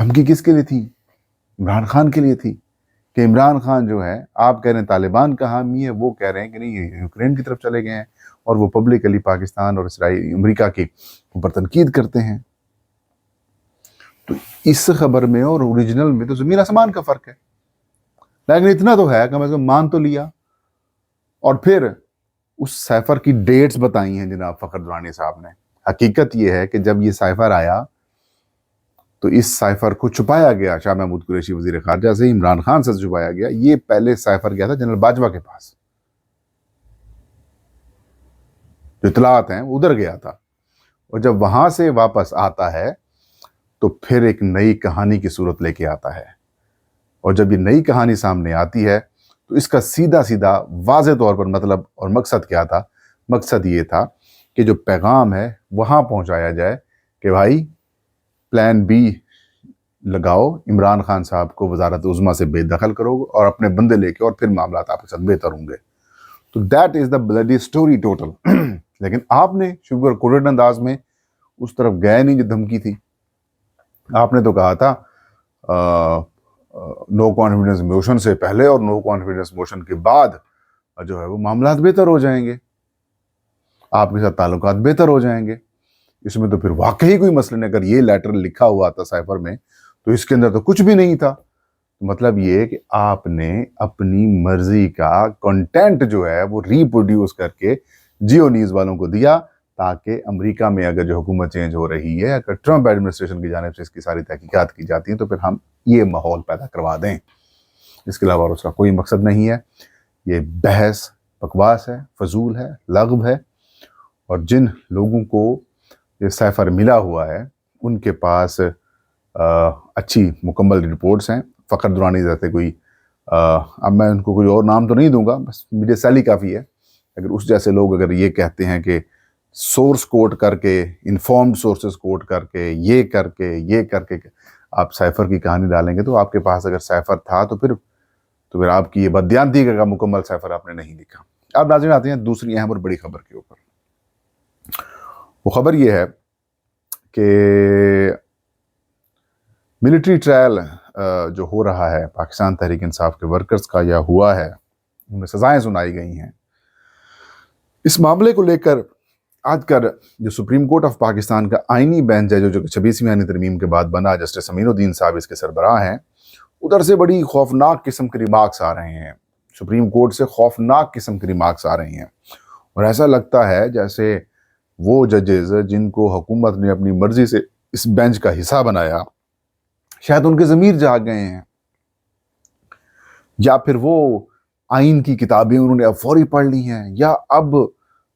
دھمکی کس کے لیے تھی؟ عمران خان کے لیے تھی کہ عمران خان جو ہے، آپ کہہ رہے ہیں طالبان کا حامی ہے، وہ کہہ رہے ہیں کہ نہیں یہ یوکرین کی طرف چلے گئے ہیں، اور وہ پبلکلی پاکستان اور اسرائیل امریکہ کی اوپر تنقید کرتے ہیں. تو اس خبر میں اور اوریجنل میں تو زمین آسمان کا فرق ہے. لیکن اتنا تو ہے کم از کم مان تو لیا. اور پھر اس سائفر کی ڈیٹس بتائی ہیں جناب فخر درانی صاحب نے. حقیقت یہ ہے کہ جب یہ سائفر آیا تو اس سائفر کو چھپایا گیا شاہ محمود قریشی وزیر خارجہ سے، عمران خان سے چھپایا گیا. یہ پہلے سائفر گیا تھا جنرل باجوہ کے پاس، جو اطلاعات ہیں ادھر گیا تھا. اور جب وہاں سے واپس آتا ہے تو پھر ایک نئی کہانی کی صورت لے کے آتا ہے. اور جب یہ نئی کہانی سامنے آتی ہے تو اس کا سیدھا سیدھا واضح طور پر مطلب اور مقصد کیا تھا؟ مقصد یہ تھا کہ جو پیغام ہے وہاں پہنچایا جائے کہ بھائی پلان بی لگاؤ، عمران خان صاحب کو وزارت عظمیٰ سے بے دخل کرو اور اپنے بندے لے کے، اور پھر معاملات آپ کے ساتھ بہتر ہوں گے. تو that is the bloody story total. لیکن آپ نے شوگر کوڈڈ انداز میں اس طرف گئے نہیں جو دھمکی تھی. آپ نے تو کہا تھا نو کانفیڈنس موشن سے پہلے اور نو کانفیڈنس موشن کے بعد جو ہے وہ معاملات بہتر ہو جائیں گے، آپ کے ساتھ تعلقات بہتر ہو جائیں گے. اس میں تو پھر واقعی کوئی مسئلہ نہیں. اگر یہ لیٹر لکھا ہوا تھا سائفر میں تو اس کے اندر تو کچھ بھی نہیں تھا. مطلب یہ کہ آپ نے اپنی مرضی کا کنٹینٹ جو ہے وہ ریپروڈیوس کر کے جیو نیوز والوں کو دیا، تاکہ امریکہ میں اگر جو حکومت چینج ہو رہی ہے، اگر ٹرمپ ایڈمنسٹریشن کی جانب سے اس کی ساری تحقیقات کی جاتی ہیں، تو پھر ہم یہ ماحول پیدا کروا دیں. اس کے علاوہ اس کا کوئی مقصد نہیں ہے. یہ بحث بکواس ہے، فضول ہے، لغو ہے. اور جن لوگوں کو یہ سائفر ملا ہوا ہے ان کے پاس اچھی مکمل رپورٹس ہیں. فخر درانی جیسے کوئی اب میں ان کو کوئی اور نام تو نہیں دوں گا، بس میڈیا سیلی کافی ہے. اگر اس جیسے لوگ اگر یہ کہتے ہیں کہ سورس کوٹ کر کے، انفارمڈ سورسز کوٹ کر کے، یہ کر کے آپ سائفر کی کہانی ڈالیں گے، تو آپ کے پاس اگر سائفر تھا تو پھر آپ کی یہ بددیانتی کا مکمل سائفر آپ نے نہیں لکھا. آپ ناظرین آتے ہیں دوسری اہم اور بڑی خبر کے اوپر. وہ خبر یہ ہے کہ ملٹری ٹرائل جو ہو رہا ہے پاکستان تحریک انصاف کے ورکرز کا، یا ہوا ہے، انہیں سزائیں سنائی گئی ہیں. اس معاملے کو لے کر آج کر جو سپریم کورٹ آف پاکستان کا آئینی بینچ ہے، جو 26ویں آئینی ترمیم کے بعد بنا، جسٹس امین الدین صاحب اس کے سربراہ ہیں، ادھر سے بڑی خوفناک قسم کے ریمارکس آ رہے ہیں. سپریم کورٹ سے خوفناک قسم کے ریمارکس آ رہے ہیں. اور ایسا لگتا ہے جیسے وہ ججز جن کو حکومت نے اپنی مرضی سے اس بینچ کا حصہ بنایا، شاید ان کے ضمیر جاگ گئے ہیں، یا پھر وہ آئین کی کتابیں انہوں نے اب فوری پڑھ لی ہیں، یا اب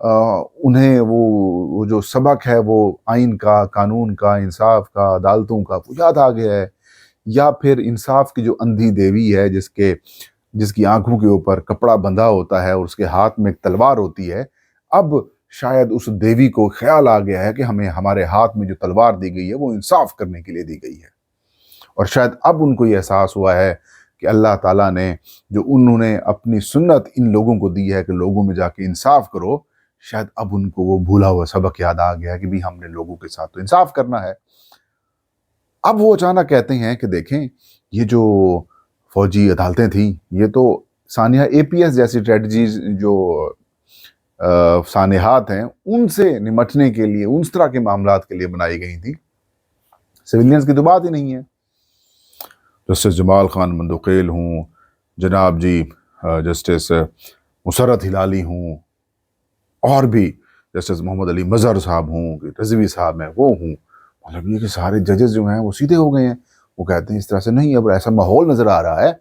انہیں وہ جو سبق ہے وہ آئین کا، قانون کا، انصاف کا، عدالتوں کا وہ یاد آ گیا ہے، یا پھر انصاف کی جو اندھی دیوی ہے جس کی آنکھوں کے اوپر کپڑا بندھا ہوتا ہے اور اس کے ہاتھ میں ایک تلوار ہوتی ہے، اب شاید اس دیوی کو خیال آ گیا ہے کہ ہمیں ہمارے ہاتھ میں جو تلوار دی گئی ہے وہ انصاف کرنے کے لیے دی گئی ہے. اور شاید اب ان کو یہ احساس ہوا ہے کہ اللہ تعالیٰ نے جو انہوں نے اپنی سنت ان لوگوں کو دی ہے کہ لوگوں میں جا کے انصاف کرو، شاید اب ان کو وہ بھولا ہوا سبق یاد آ گیا کہ بھی ہم نے لوگوں کے ساتھ تو انصاف کرنا ہے. اب وہ اچانک کہتے ہیں کہ دیکھیں یہ جو فوجی عدالتیں تھیں یہ تو ثانیہ اے پی ایس جیسی اسٹریٹجیز جو سانحات ہیں ان سے نمٹنے کے لیے، اس طرح کے معاملات کے لیے بنائی گئی تھی. سویلینز کی تو بات ہی نہیں ہے. جسٹس جمال خان مندوقیل ہوں، جناب جی جسٹس مسرت ہلالی ہوں، اور بھی جسٹس محمد علی مظہر صاحب ہوں، رضوی صاحب ہیں وہ ہوں، مطلب یہ کہ سارے ججز جو ہیں وہ سیدھے ہو گئے ہیں. وہ کہتے ہیں اس طرح سے نہیں. اب ایسا ماحول نظر آ رہا ہے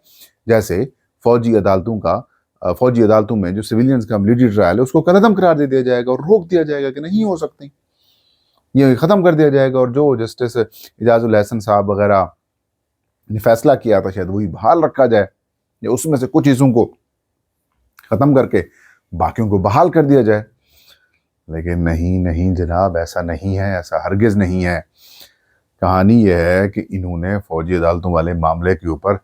جیسے فوجی عدالتوں میں جو سویلینز کا ملٹری ٹرائل ہے اس کو قلعدم قرار دے دیا جائے گا اور روک دیا جائے گا کہ نہیں ہو سکتی، یہ ختم کر دیا جائے گا. اور جو جسٹس اعجاز الحسن صاحب وغیرہ نے فیصلہ کیا تھا شاید وہی بحال رکھا جائے، یا اس میں سے کچھ چیزوں کو ختم کر کے باقیوں کو بحال کر دیا جائے. لیکن نہیں جناب، ایسا نہیں ہے، ایسا ہرگز نہیں ہے. کہانی یہ ہے کہ انہوں نے فوجی عدالتوں والے معاملے کے اوپر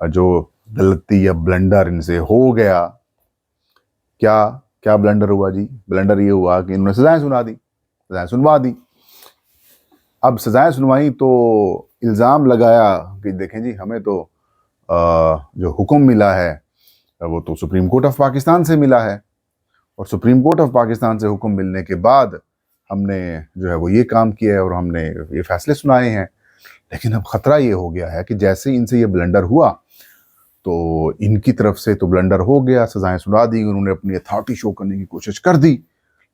جو غلطی یا بلنڈر ان سے ہو گیا، کیا بلنڈر ہوا جی؟ بلنڈر یہ ہوا کہ انہوں نے سزائیں سنوا دی. اب سزائیں سنوائی تو الزام لگایا کہ دیکھیں جی ہمیں تو جو حکم ملا ہے وہ تو سپریم کورٹ آف پاکستان سے ملا ہے، اور سپریم کورٹ آف پاکستان سے حکم ملنے کے بعد ہم نے جو ہے وہ یہ کام کیا ہے اور ہم نے یہ فیصلے سنائے ہیں۔ لیکن اب خطرہ یہ ہو گیا ہے کہ جیسے ان سے یہ بلنڈر ہوا تو ان کی طرف سے تو بلنڈر ہو گیا، سزائیں سنا دی، انہوں نے اپنی اتھارٹی شو کرنے کی کوشش کر دی،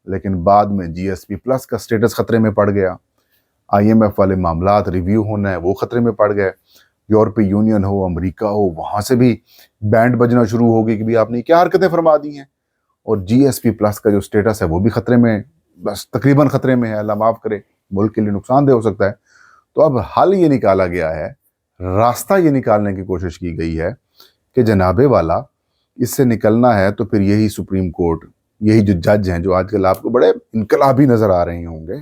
لیکن بعد میں جی ایس پی پلس کا سٹیٹس خطرے میں پڑ گیا، آئی ایم ایف والے معاملات ریویو ہونا ہے وہ خطرے میں پڑ گئے، یورپی یونین ہو، امریکہ ہو، وہاں سے بھی بینڈ بجنا شروع ہو گئی کہ بھی آپ نے کیا حرکتیں فرما دی ہیں، اور جی ایس پی پلس کا جو سٹیٹس ہے وہ بھی خطرے میں، بس تقریباً خطرے میں ہے، اللہ معاف کرے، ملک کے لیے نقصان دہ ہو سکتا ہے۔ تو اب حل یہ نکالا گیا ہے، راستہ یہ نکالنے کی کوشش کی گئی ہے کہ جناب والا اس سے نکلنا ہے تو پھر یہی سپریم کورٹ، یہی جو جج ہیں جو آج کل آپ کو بڑے انقلابی نظر آ رہے ہوں گے،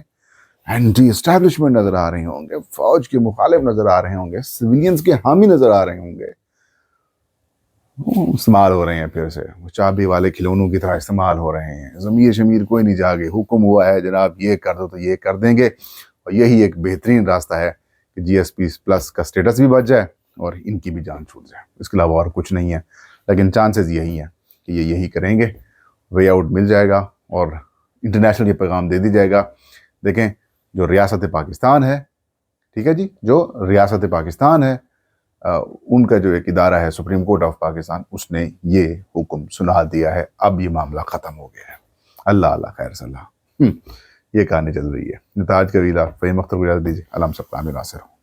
اینٹی اسٹیبلشمنٹ نظر آ رہے ہوں گے، فوج کے مخالف نظر آ رہے ہوں گے، سویلینز کے حامی نظر آ رہے ہوں گے، استعمال ہو رہے ہیں، پھر سے وہ چابی والے کھلونوں کی طرح استعمال ہو رہے ہیں، ضمیر شمیر کوئی نہیں جاگے، حکم ہوا ہے جناب یہ کر دو تو یہ کر دیں گے، اور یہی ایک بہترین راستہ ہے کہ جی ایس پی پلس کا سٹیٹس بھی بچ جائے اور ان کی بھی جان چھوٹ جائے، اس کے علاوہ اور کچھ نہیں ہے، لیکن چانسز یہی ہیں کہ یہ یہی کریں گے، وے آؤٹ مل جائے گا اور انٹرنیشنل یہ پیغام دے دی جائے گا۔ دیکھیں جو ریاست پاکستان ہے، ٹھیک ہے جی، جو ریاست پاکستان ہے ان کا جو ایک ادارہ ہے سپریم کورٹ آف پاکستان، اس نے یہ حکم سنا دیا ہے، اب یہ معاملہ ختم ہو گیا ہے۔ اللہ خیر صلاح، یہ کہانی چل رہی ہے۔ نتاج کا ویلا فہیم اختر کو اجازت دیجیے، اللہ ہم سب کا حامی ناصر ہو۔